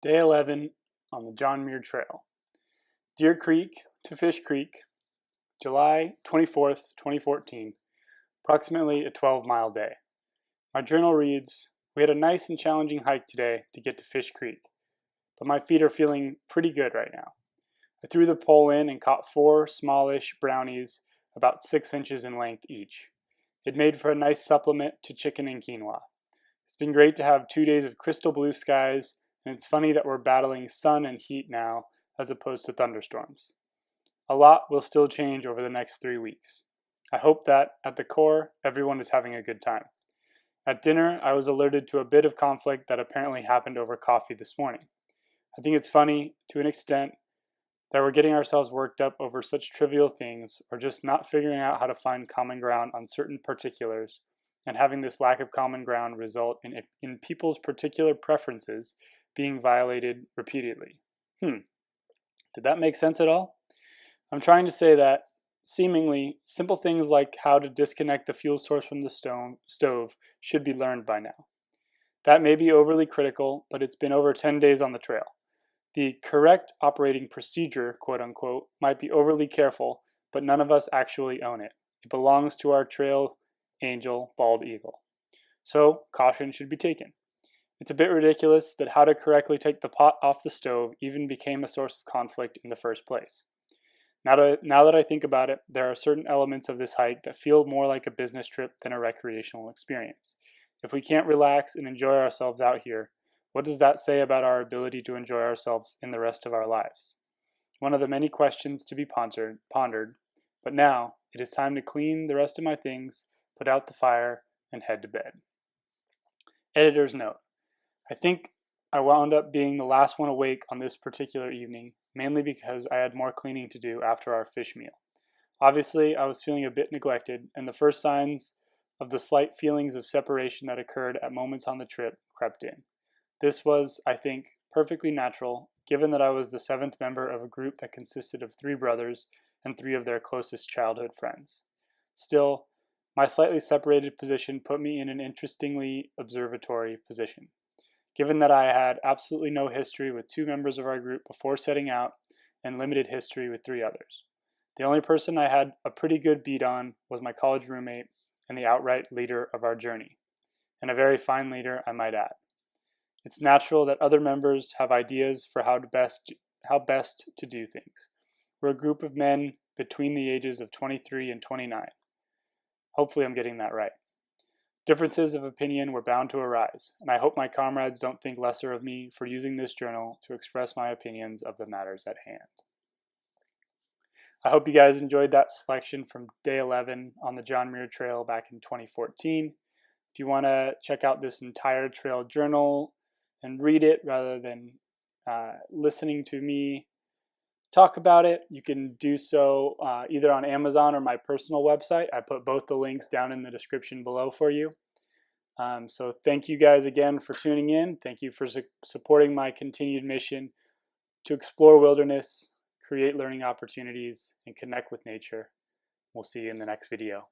Day 11 on the John Muir Trail. Deer Creek to Fish Creek, July 24th, 2014, approximately a 12-mile day. My journal reads, "We had a nice and challenging hike today to get to Fish Creek, but my feet are feeling pretty good right now. I threw the pole in and caught 4 smallish brownies about 6 inches in length each. It made for a nice supplement to chicken and quinoa. It's been great to have 2 days of crystal blue skies, and it's funny that we're battling sun and heat now as opposed to thunderstorms. A lot will still change over the next 3 weeks. I hope that, at the core, everyone is having a good time. At dinner, I was alerted to a bit of conflict that apparently happened over coffee this morning. I think it's funny, to an extent, that we're getting ourselves worked up over such trivial things or just not figuring out how to find common ground on certain particulars, and having this lack of common ground result in people's particular preferences being violated repeatedly. Did that make sense at all? I'm trying to say that, seemingly, simple things like how to disconnect the fuel source from the stove should be learned by now. That may be overly critical, but it's been over 10 days on the trail. The correct operating procedure, quote unquote, might be overly careful, but none of us actually own it. It belongs to our trail angel, bald eagle. So, caution should be taken. It's a bit ridiculous that how to correctly take the pot off the stove even became a source of conflict in the first place. Now that I think about it, there are certain elements of this hike that feel more like a business trip than a recreational experience. If we can't relax and enjoy ourselves out here, what does that say about our ability to enjoy ourselves in the rest of our lives? One of the many questions to be pondered, but now it is time to clean the rest of my things, put out the fire, and head to bed. Editor's note. I think I wound up being the last one awake on this particular evening, mainly because I had more cleaning to do after our fish meal. Obviously, I was feeling a bit neglected, and the first signs of the slight feelings of separation that occurred at moments on the trip crept in. This was, I think, perfectly natural, given that I was the 7th member of a group that consisted of 3 brothers and 3 of their closest childhood friends. Still, my slightly separated position put me in an interestingly observatory position, given that I had absolutely no history with 2 members of our group before setting out and limited history with 3 others. The only person I had a pretty good beat on was my college roommate and the outright leader of our journey, and a very fine leader, I might add. It's natural that other members have ideas for how best to do things. We're a group of men between the ages of 23 and 29. Hopefully I'm getting that right. Differences of opinion were bound to arise, and I hope my comrades don't think lesser of me for using this journal to express my opinions of the matters at hand. I hope you guys enjoyed that selection from day 11 on the John Muir Trail back in 2014. If you want to check out this entire trail journal and read it rather than listening to me talk about it, you can do so either on Amazon or my personal website. I put both the links down in the description below for you. So thank you guys again for tuning in. Thank you for supporting my continued mission to explore wilderness, create learning opportunities, and connect with nature. We'll see you in the next video.